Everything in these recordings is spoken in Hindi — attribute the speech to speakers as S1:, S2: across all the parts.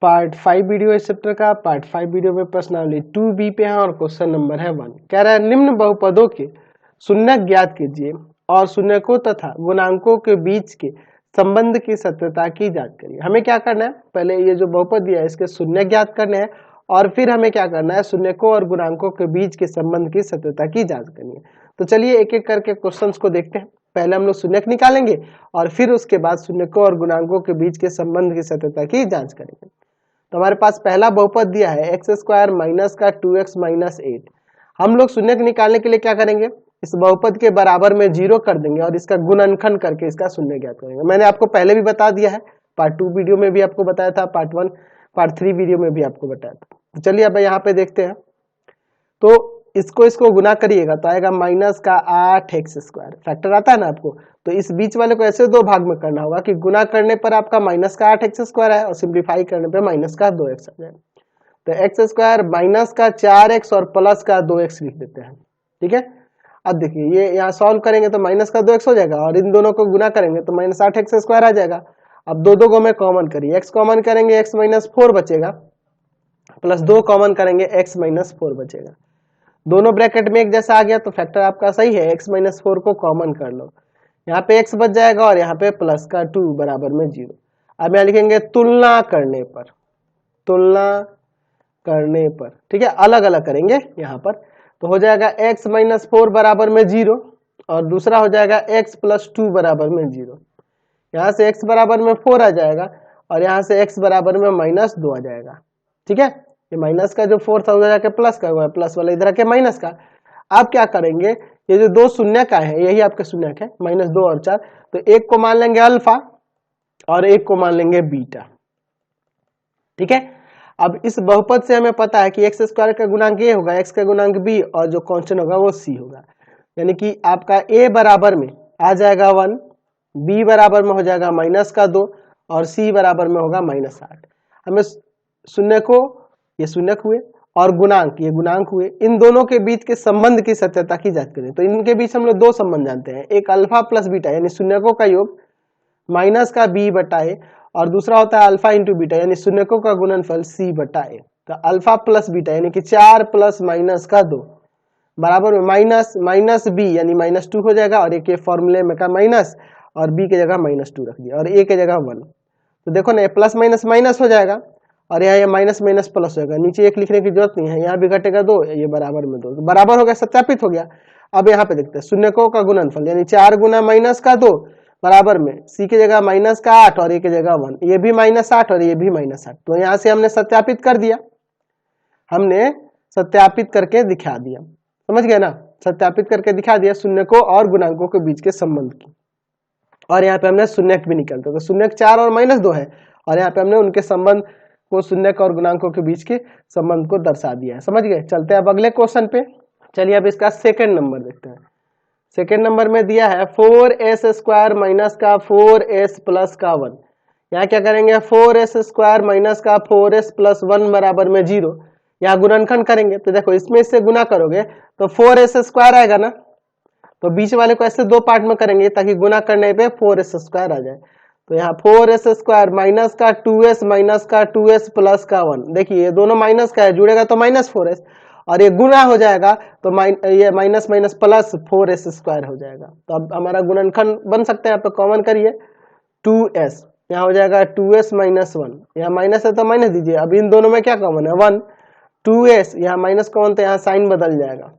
S1: पार्ट 5 वीडियो इस चैप्टर का। पार्ट 5 वीडियो में प्रश्नावली 2B पे है और क्वेश्चन नंबर है 1। कह रहा है निम्न बहुपदों के शून्यक ज्ञात कीजिए और शून्यकों तथा गुणांकों के बीच के संबंध की सत्यता की जांच करिए। हमें क्या करना है, पहले ये जो बहुपद दिया है इसके शून्यक ज्ञात करने हैं और फिर हमें क्या करना है, शून्यकों और गुणांकों के बीच के संबंध की सत्यता की जांच करनी है। तो चलिए एक एक करके क्वेश्चंस को देखते हैं। पहले हम लोग शून्यक निकालेंगे और फिर उसके बाद शून्यकों और गुणांकों के बीच के संबंध की सत्यता की जांच करेंगे। तो हमारे पास पहला बहुपद दिया है एक्स स्क्वायर माइनस का 2x माइनस 8। हम लोग शून्यक निकालने के लिए क्या करेंगे, इस बहुपद के बराबर में 0 कर देंगे और इसका गुणनखंड करके इसका शून्य ज्ञात करेंगे। मैंने आपको पहले भी बता दिया है, पार्ट 2 वीडियो में भी आपको बताया था, पार्ट 3 वीडियो में भी आपको बताया था। तो चलिए अब यहाँ पे देखते हैं। तो इसको गुना करिएगा तो आएगा माइनस का 8x स्क्वायर, फैक्टर आता है ना आपको, तो इस बीच वाले को ऐसे दो भाग में करना होगा कि गुना करने पर आपका माइनस का 8x स्क्वायर है और सिंप्लीफाई करने पर माइनस का 2x आ जाएगा। तो एक्स स्क्वायर माइनस का 4x और प्लस का 2x लिख देते हैं। ठीक है, अब देखिए ये यहाँ सॉल्व करेंगे तो माइनस का 2x हो जाएगा और इन दोनों को गुना करेंगे तो माइनस 8x स्क्वायर आ जाएगा। अब दो को में कॉमन करिए, x कॉमन करेंगे x माइनस 4 बचेगा, प्लस 2 कॉमन करेंगे x माइनस 4 बचेगा। दोनों ब्रैकेट में एक जैसा आ गया तो फैक्टर आपका सही है, x माइनस 4 को कॉमन कर लो, यहाँ पे x बच जाएगा और यहाँ पे प्लस का 2 बराबर में 0। अब यहाँ लिखेंगे तुलना करने पर, तुलना करने पर, ठीक है, अलग अलग करेंगे यहाँ पर, तो हो जाएगा x माइनस 4 बराबर में 0 और दूसरा हो जाएगा x प्लस 2 बराबर में 0। यहाँ से x बराबर में 4 आ जाएगा और यहाँ से x बराबर में माइनस 2 आ जाएगा। ठीक है, ये माइनस का जो 4 था उधर जाके प्लस का हुआ, प्लस वाला इधर आके माइनस का। आप क्या करेंगे, ये जो दो शून्यक आए हैं यही आपके शून्यक है, माइनस 2 और 4, तो एक को मान लेंगे अल्फा और एक को मान लेंगे बीटा। ठीक है, अब इस बहुपद से हमें पता है कि एक्स स्क्वायर का गुणांक ए होगा, एक्स का गुणांक बी और जो कांस्टेंट होगा वो सी होगा। यानी कि आपका ए बराबर में आ जाएगा 1, बी बराबर में हो जाएगा माइनस का 2 और सी बराबर में होगा माइनस 8। हमें शून्य को, ये शून्यक हुए और गुणांक ये गुणांक हुए, इन दोनों के बीच के संबंध की सत्यता की जांच करें। तो इनके बीच हम लोग दो संबंध जानते हैं, एक अल्फा प्लस बीटा यानी शून्यकों का योग माइनस का बी बटा ए और दूसरा होता है अल्फा इंटू बीटा यानी शून्यकों का गुणनफल सी बटा ए। तो अल्फा प्लस बीटा यानी कि 4 प्लस माइनस का 2 बराबर में माइनस माइनस बी यानी माइनस 2 हो जाएगा और एक फॉर्मूले में का माइनस और बी की जगह माइनस 2 रख दिया और ए की जगह 1। तो देखो ना, ये प्लस माइनस माइनस हो जाएगा और यहाँ ये माइनस माइनस प्लस हो जाएगा, नीचे एक लिखने की जरूरत नहीं है, यहाँ भी घटेगा 2, ये बराबर में 2, तो बराबर हो गया, सत्यापित हो गया। अब यहाँ पे देखते हैं शून्यकों का गुणनफल यानी 4 गुना माइनस का 2 बराबर में सी की जगह माइनस का 8 और ए की जगह 1, ये भी माइनस 8 और ये भी माइनस 8। तो यहाँ से हमने सत्यापित कर दिया, हमने सत्यापित करके दिखा दिया, समझ गए ना, सत्यापित करके दिखा दिया शून्यकों और गुणांकों के बीच के संबंध की। और यहाँ पे हमने शून्यक भी निकालते, तो शून्यक 4 और माइनस 2 है और यहाँ पे हमने उनके संबंध को शून्यक और गुणांकों के बीच के संबंध को दर्शा दिया है, समझ गए। चलते हैं अब अगले क्वेश्चन पे। चलिए अब इसका सेकंड नंबर देखते हैं। सेकेंड नंबर में दिया है 4s स्क्वायर माइनस का 4s प्लस का 1। यहाँ क्या करेंगे, 4s स्क्वायर माइनस का 4s प्लस 1 बराबर में 0, यहाँ गुणनखंड करेंगे। तो देखो इसमें इससे गुना करोगे तो 4s स्क्वायर आएगा ना, तो बीच वाले को ऐसे दो पार्ट में करेंगे ताकि गुना करने पे 4s स्क्वायर आ जाए। तो यहाँ 4s स्क्वायर माइनस का 2s प्लस का 1, देखिए ये दोनों माइनस का है, जुड़ेगा तो माइनस 4s और ये गुना हो जाएगा तो ये minus minus plus 4s square हो जाएगा। तो अब हमारा गुणनखंड बन सकता है, यहाँ पे कॉमन करिए 2s, यहाँ हो जाएगा 2s माइनस 1, यहाँ माइनस है तो माइनस दीजिए, अब इन दोनों में क्या कॉमन है 1, 2s यहाँ माइनस कॉमन तो यहाँ साइन बदल जाएगा,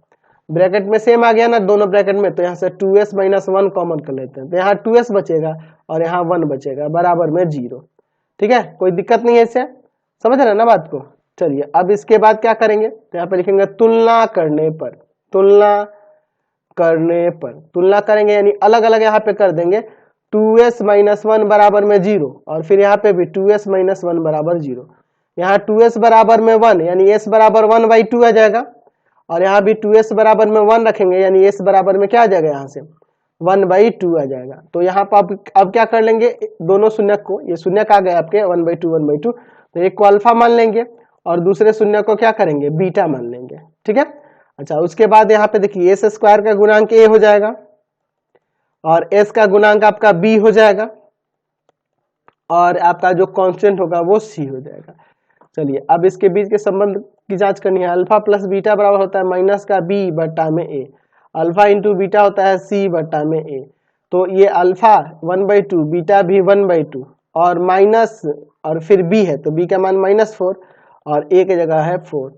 S1: ब्रैकेट में सेम आ गया ना दोनों ब्रैकेट में, तो यहाँ से 2s माइनस 1 कॉमन कर लेते हैं, तो यहाँ 2s बचेगा और यहाँ 1 बचेगा बराबर में 0। ठीक है, कोई दिक्कत नहीं है इससे, समझ रहे ना बात को। चलिए अब इसके बाद क्या करेंगे, तो यहाँ पे लिखेंगे तुलना करने पर, तुलना करने पर, तुलना करेंगे यानी अलग अलग यहाँ पे कर देंगे, 2s माइनस 1 बराबर में 0 और फिर यहाँ पे भी 2s माइनस 1 बराबर 0, यहाँ 2s बराबर में 1 यानी s बराबर 1/2 आ जाएगा और यहाँ भी 2s बराबर में 1 रखेंगे यानी s बराबर में क्या आ जाएगा, यहाँ से 1/2 आ जाएगा। तो यहाँ पर अब क्या कर लेंगे, दोनों शून्यक को, ये शून्यक आ गए आपके 1/2 तो एक को अल्फा मान लेंगे और दूसरे शून्य को क्या करेंगे, बीटा मान लेंगे। ठीक है, अच्छा उसके बाद यहाँ पे देखिए एस स्क्वायर का गुणांक ए हो जाएगा और एस का गुणांक आपका बी हो जाएगा और आपका जो कांस्टेंट होगा वो सी हो जाएगा। चलिए अब इसके बीच के संबंध की जांच करनी है। अल्फा प्लस बीटा बराबर होता है माइनस का बी बट्टा में ए, अल्फा इंटू बीटा होता है सी बट्टा में ए। तो ये अल्फा 1/2, बीटा भी 1/2 और माइनस और फिर बी है तो बी का मान -4 और ए की जगह है 4।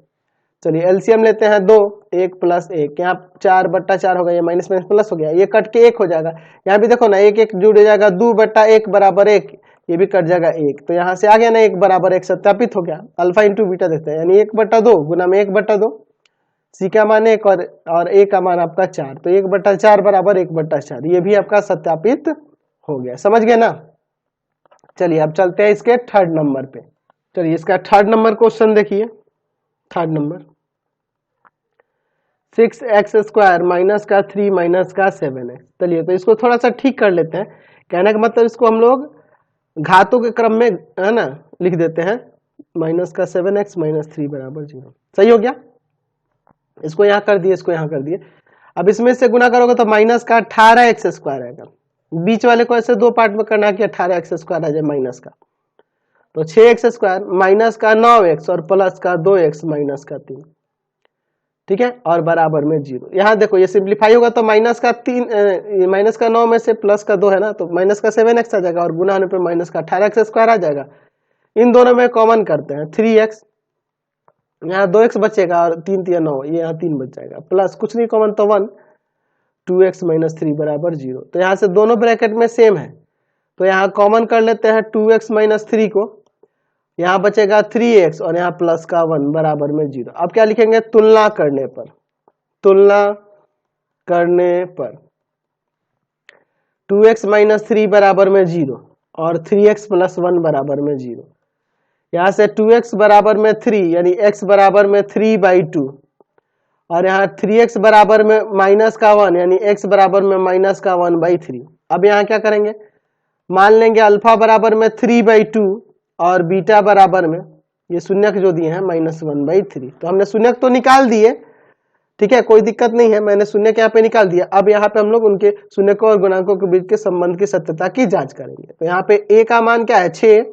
S1: चलिए एलसीएम लेते हैं 2, 1 प्लस 1, यहाँ 4/4 हो गया, ये माइनस माइनस प्लस हो गया, ये कट के 1 हो जाएगा। यहाँ भी देखो ना 1 1 जुड़ जाएगा, 2/1 बराबर 1, ये भी कट जाएगा 1, तो यहाँ से आ गया ना 1 बराबर 1 सत्यापित हो गया। अल्फा इंटू बीटा देखते हैं, यानी 1/2 गुना में 1/2, सी का मान 1 और ए का मान आपका 4, तो 1/4 बराबर 1/4, ये भी आपका सत्यापित हो गया। समझ गए ना। चलिए अब चलते हैं इसके थर्ड नंबर पे। चलिए इसका थर्ड नंबर क्वेश्चन देखिए। थर्ड नंबर 6x² माइनस का 3 माइनस का 7x। चलिए तो इसको थोड़ा सा ठीक कर लेते हैं। कहने का मतलब इसको हम लोग घातों के क्रम में है ना लिख देते हैं, माइनस का 7x माइनस 3 बराबर 0। सही हो गया। इसको यहाँ कर दिए, इसको यहाँ कर दिए। अब इसमें से गुना करोगे तो माइनस का 18x² आएगा। बीच वाले को ऐसे दो पार्ट में करना कि 18x² आ जाए माइनस का, तो 6x² माइनस का 9x और प्लस का 2x माइनस का 3, ठीक है, और बराबर में 0। यहाँ देखो ये सिंप्लीफाई होगा तो माइनस का 3 माइनस का 9 में से प्लस का 2 है ना, तो माइनस का 7x आ जाएगा और गुना होने पे माइनस का 18x² आ जाएगा। इन दोनों में कॉमन करते हैं 3x, यहाँ 2x बचेगा और 3 3 9, ये यहाँ 3 बच जाएगा, प्लस कुछ नहीं कॉमन तो 1, 2x माइनस 3 बराबर 0। तो यहाँ से दोनों ब्रैकेट में सेम है तो यहाँ कॉमन कर लेते हैं 2x माइनस 3 को, यहाँ बचेगा 3x और यहाँ प्लस का 1 बराबर में 0। अब क्या लिखेंगे, तुलना करने पर, तुलना करने पर 2x माइनस 3 बराबर में 0 और 3x प्लस 1 बराबर में 0। यहाँ से 2x बराबर में 3 यानी x बराबर में 3/2 और यहाँ 3x बराबर में माइनस का 1 यानी x बराबर में माइनस का 1/3। अब यहाँ क्या करेंगे, मान लेंगे अल्फा बराबर में 3/2 और बीटा बराबर में, ये शून्यक जो दिए हैं -1/3, तो हमने शून्यक तो निकाल दिए, ठीक है, कोई दिक्कत नहीं है, मैंने शून्यक यहाँ पे निकाल दिया। अब यहाँ पे हम लोग उनके शून्यकों और गुणांकों के बीच के संबंध की सत्यता की जांच करेंगे। तो यहाँ पे a का मान क्या है 6,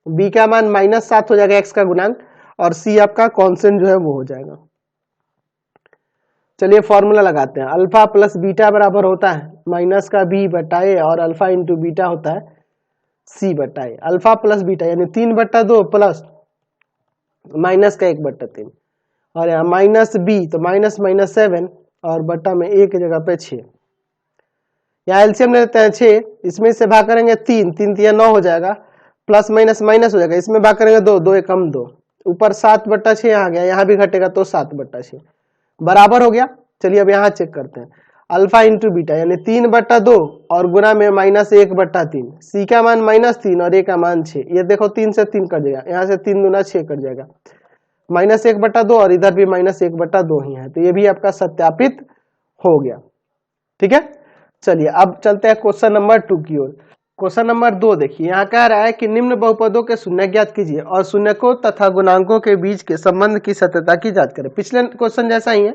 S1: b का मान -7 हो जाएगा x का गुणांक और c आपका कांस्टेंट जो है वो हो जाएगा। चलिए फॉर्मूला लगाते हैं। अल्फा प्लस बीटा बराबर होता है माइनस का b बटा a और अल्फा इंटू बीटा होता है c बटा a। अल्फा प्लस बीटा यानी 3/2 प्लस माइनस का 1/3 और यहाँ माइनस b तो माइनस 7 और बट्टा में a की जगह पे 6। यहाँ एलसीएम लेते हैं 6, इसमें से भाग करेंगे 3 3 3 9 हो जाएगा, प्लस माइनस माइनस हो जाएगा, इसमें भाग करेंगे 2 2 कम 2, ऊपर 7/6 आ गया, यहाँ भी घटेगा तो 7/6 बराबर हो गया। चलिए अब यहाँ चेक करते हैं। अल्फा इंटू बीटा यानी 3/2 और गुना में -1/3, सी का मान -3 और ए का मान 6। ये देखो 3 से 3 कट जाएगा, यहाँ से 3 दूना 6 कट जाएगा, -1/2 और इधर भी -1/2 ही है, तो ये भी आपका सत्यापित हो गया। ठीक है, चलिए अब चलते हैं क्वेश्चन नंबर 2 की ओर। क्वेश्चन नंबर 2 देखिए, यहाँ कह रहा है कि निम्न बहुपदों के शून्य ज्ञात कीजिए और शून्यकों तथा गुणांकों के बीच के संबंध की सत्यता की जांच करें। पिछले क्वेश्चन जैसा ही है।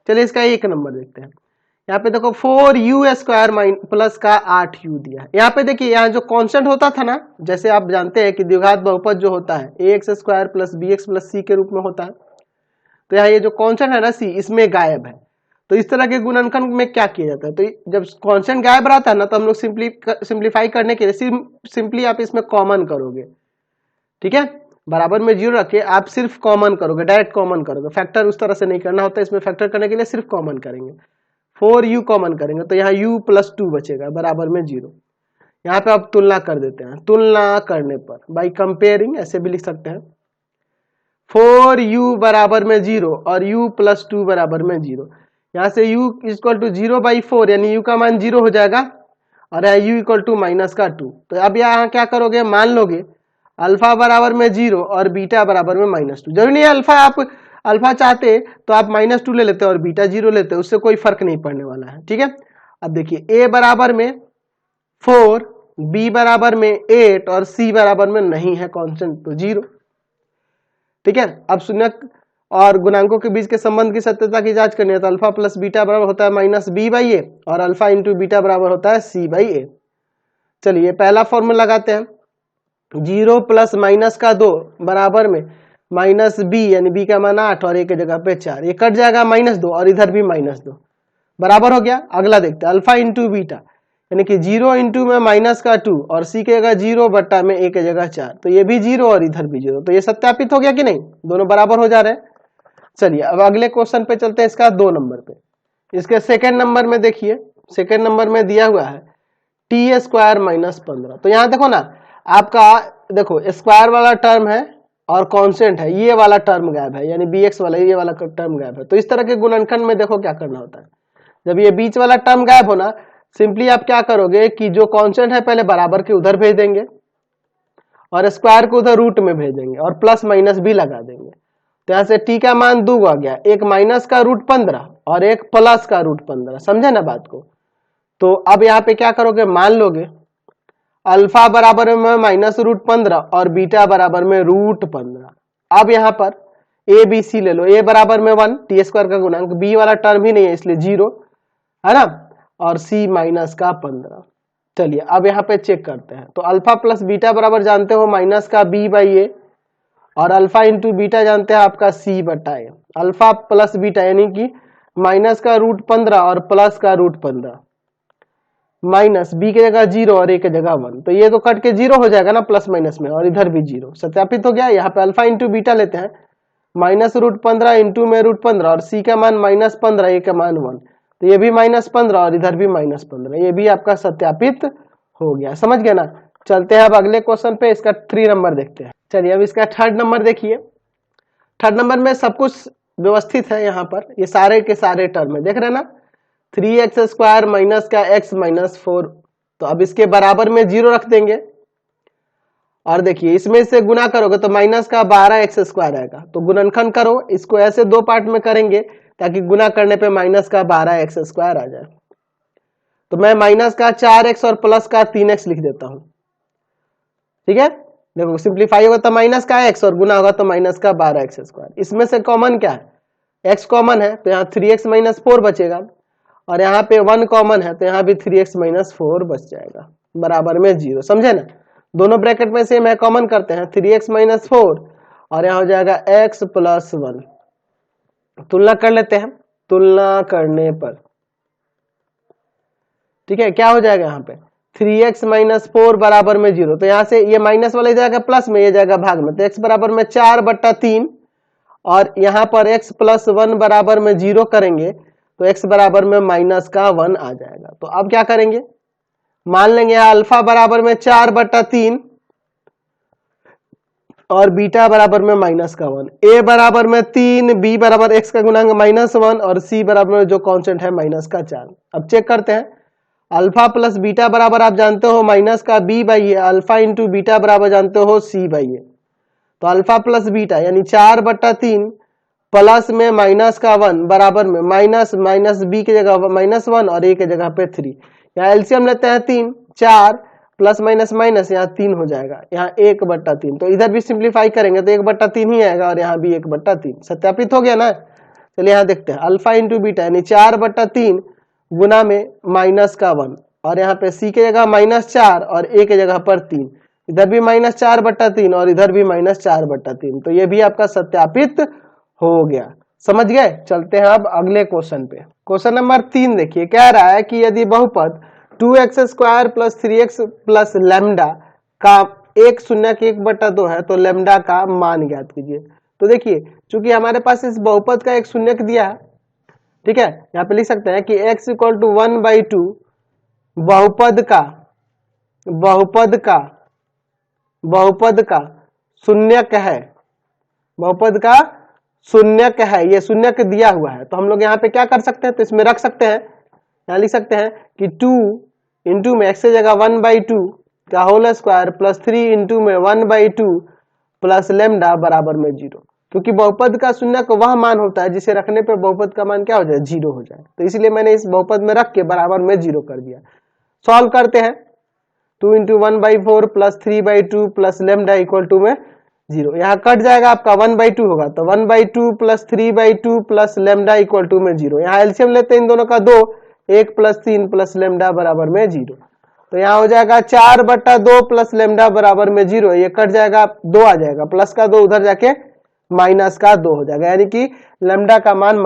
S1: चलिए इसका एक नंबर देखते हैं। यहाँ पे देखो 4u² प्लस का 8u दिया है। यहाँ पे देखिए, यहाँ जो कांस्टेंट होता था ना, जैसे आप जानते हैं कि द्विघात बहुपद जो होता है ax² plus bx plus c के रूप में होता है, तो यहाँ ये जो कांस्टेंट है ना c, इसमें गायब है। तो इस तरह के गुणनखंड में क्या किया जाता है, तो जब कांस्टेंट गायब रहता है ना, तो हम लोग सिंप्लीफाई करने के लिए सिंपली आप इसमें कॉमन करोगे, ठीक है, बराबर में 0 रखे, आप सिर्फ कॉमन करोगे, डायरेक्ट कॉमन करोगे, फैक्टर उस तरह से नहीं करना होता। इसमें फैक्टर करने के लिए सिर्फ कॉमन करेंगे, 4u कॉमन करेंगे तो यहाँ u प्लस 2 बचेगा बराबर में 0। यहाँ पे आप तुलना कर देते हैं, तुलना करने पर बाई कंपेयरिंग ऐसे भी लिख सकते हैं, 4u बराबर में 0 और u प्लस 2 बराबर में 0। यहाँ से u इक्वल टू 0/4 यानी u का मान 0 हो जाएगा और यहाँ u इक्वल टू -2। तो अब यहाँ क्या करोगे, मान लोगे अल्फा बराबर में 0 और बीटा बराबर में -2। जरूरी नहीं अल्फा, आप अल्फा चाहते तो आप -2 ले लेते और बीटा 0 लेते, उससे कोई फर्क नहीं पड़ने वाला है। ठीक है, अब देखिए a बराबर में 4, b बराबर में 8 और c बराबर में नहीं है कांस्टेंट, तो 0। ठीक है, अब शून्यक और गुणांकों के बीच के संबंध की सत्यता की जांच करनी है। तो अल्फा प्लस बीटा बराबर होता है -b/a और अल्फा इंटू बीटा बराबर होता है c/a। चलिए पहला फॉर्मूला लगाते हैं। जीरो प्लस माइनस का 2 बराबर में माइनस बी, यानी बी का मान 8 और ए की जगह पे 4, ये कट जाएगा -2 और इधर भी -2 बराबर हो गया। अगला देखते हैं अल्फा इंटू बीटा, यानी कि 0 इंटू में माइनस का 2 और सी के जगह 0 बट्टा में ए की जगह 4, तो ये भी 0 और इधर भी 0, तो ये सत्यापित हो गया कि नहीं, दोनों बराबर हो जा रहे हैं। चलिए अब अगले क्वेश्चन पे चलते हैं, इसका 2 नंबर पे। इसके सेकेंड नंबर में देखिए, सेकेंड नंबर में दिया हुआ है टी स्क्वायर -15। तो यहाँ देखो ना, आपका देखो स्क्वायर वाला टर्म है और कांस्टेंट है, ये वाला टर्म गायब है, यानी bx वाला ये वाला टर्म गायब है। तो इस तरह के गुणनखंड में देखो क्या करना होता है, जब ये बीच वाला टर्म गायब होना, सिंपली आप क्या करोगे कि जो कांस्टेंट है पहले बराबर के उधर भेज देंगे और स्क्वायर को उधर रूट में भेज देंगे और प्लस माइनस भी लगा देंगे। तो यहाँ से टी का मान 2 आ गया, एक माइनस का रूट 15 और एक प्लस का रूट 15, समझे ना बात को। तो अब यहाँ पे क्या करोगे, मान लोगे अल्फा बराबर में -√15 और बीटा बराबर में √15। अब यहाँ पर ए बी सी ले लो, ए बराबर में 1 टी स्क्वायर का गुणांक, बी वाला टर्म ही नहीं है इसलिए 0 है ना, और सी माइनस का 15। चलिए अब यहाँ पे चेक करते हैं, तो अल्फा प्लस बीटा बराबर जानते हो माइनस का बी बाई ए, और अल्फा इंटू बीटा जानते हैं आपका सी बटा ए। अल्फा प्लस बीटा यानी कि माइनस का √15 और प्लस का √15, माइनस बी की जगह 0 और ए की जगह 1, तो ये तो कट के 0 हो जाएगा ना प्लस माइनस में, और इधर भी 0 सत्यापित हो गया। यहाँ पे अल्फा इंटू बीटा लेते हैं, -√15 इंटू में √15 और सी का मान -15, ए का मान 1, तो ये भी -15 और इधर भी -15, ये भी आपका सत्यापित हो गया। समझ गए ना। चलते हैं अब अगले क्वेश्चन पे, इसका 3 नंबर देखते हैं। चलिए अब इसका 3rd नंबर देखिए। 3rd नंबर में सब कुछ व्यवस्थित है, यहाँ पर ये सारे के सारे टर्म है, देख रहे हैं ना, 3x² माइनस का x -4, तो अब इसके बराबर में 0 रख देंगे और देखिए इसमें से गुना करोगे तो माइनस का 12x² आएगा। तो गुणनखंड करो, इसको ऐसे 2 पार्ट में करेंगे ताकि गुना करने पे माइनस का 12x² आ जाए। तो मैं माइनस का 4x और प्लस का 3x लिख देता हूं, ठीक है। देखो सिंप्लीफाई होगा तो माइनस का x और गुना होगा तो माइनस का 12x²। इसमें से कॉमन क्या है, x कॉमन है तो यहाँ 3x -4 बचेगा, और यहाँ पे 1 कॉमन है तो यहाँ भी 3x -4 बच जाएगा, बराबर में 0, समझे ना। दोनों ब्रैकेट में से मैं कॉमन करते हैं, 3x -4 और यहाँ हो जाएगा x + 1। तुलना कर लेते हैं, तुलना करने पर ठीक है क्या हो जाएगा, यहाँ पे 3x -4 बराबर में 0, तो यहाँ से ये माइनस वाला जाएगा प्लस में, ये जाएगा भाग में, तो x बराबर में 4/3 और यहाँ पर x + 1 बराबर में 0 करेंगे तो x बराबर में -1 आ जाएगा। तो अब क्या करेंगे, मान लेंगे अल्फा बराबर में 4/3 और बीटा बराबर में -1, a बराबर में 3, b बराबर x का गुणांक -1 और c बराबर में जो कांस्टेंट है -4। अब चेक करते हैं, अल्फा प्लस बीटा बराबर आप जानते हो माइनस का b by A, alpha into beta बराबर जानते हो c बाई ए। तो अल्फा प्लस बीटा यानी 4/3 प्लस में -1 बराबर में माइनस बी की जगह -1 और ए की जगह पे 3, यहाँ एलसीएम लेते हैं 3, 4 प्लस माइनस माइनस यहाँ 3 हो जाएगा, यहाँ 1/3, तो इधर भी सिंप्लीफाई करेंगे तो 1/3 ही आएगा और यहाँ भी 1/3, सत्यापित हो गया ना। चलिए यहाँ देखते हैं, अल्फा इंटू बीटा यानी 4/3 गुना में -1 और यहाँ पे सी की जगह -4 और ए की जगह पर 3, इधर भी -4/3 और इधर भी -4/3, तो ये भी आपका सत्यापित हो गया। समझ गए। चलते हैं अब अगले क्वेश्चन पे। क्वेश्चन नंबर 3 देखिए, कह रहा है कि यदि बहुपद 2x² + 3x + लैम्डा का एक शून्य के 1/2 है तो लैम्डा का मान ज्ञात कीजिए। तो देखिए चूंकि हमारे पास इस बहुपद का एक शून्य दिया है, ठीक है, यहाँ पे लिख सकते हैं कि x = 1/2 बहुपद का शून्यक है, बहुपद का शून्यक है, ये शून्यक दिया हुआ है। तो हम लोग यहाँ पे क्या कर सकते हैं, तो इसमें रख सकते हैं, यहाँ लिख सकते हैं कि 2 इंटू में x की जगह 1/2 का होल स्क्वायर प्लस 3 इंटू में 1/2 प्लस लैम्डा बराबर में 0, क्योंकि बहुपद का शून्यक वह मान होता है जिसे रखने पर बहुपद का मान क्या हो जाए, 0 हो जाए। तो इसलिए मैंने इस बहुपद में रख के बराबर में 0 कर दिया। सॉल्व करते हैं, 2 into 1/4 plus 3/2 plus lambda equal to में 0, यहाँ कट जाएगा आपका 1/2 होगा, तो 1/2 plus 3/2 plus lambda equal to में 0, यहाँ एलसीएम लेते हैं इन दोनों का 2, 1 + 3 प्लस लैम्डा बराबर में 0। तो यहाँ हो जाएगा 4/2 प्लस लेमडा बराबर में 0, ये कट जाएगा 2 आ जाएगा, प्लस का 2 उधर जाके माइनस का 2 हो जाएगा, यानी कि लेमडा का मान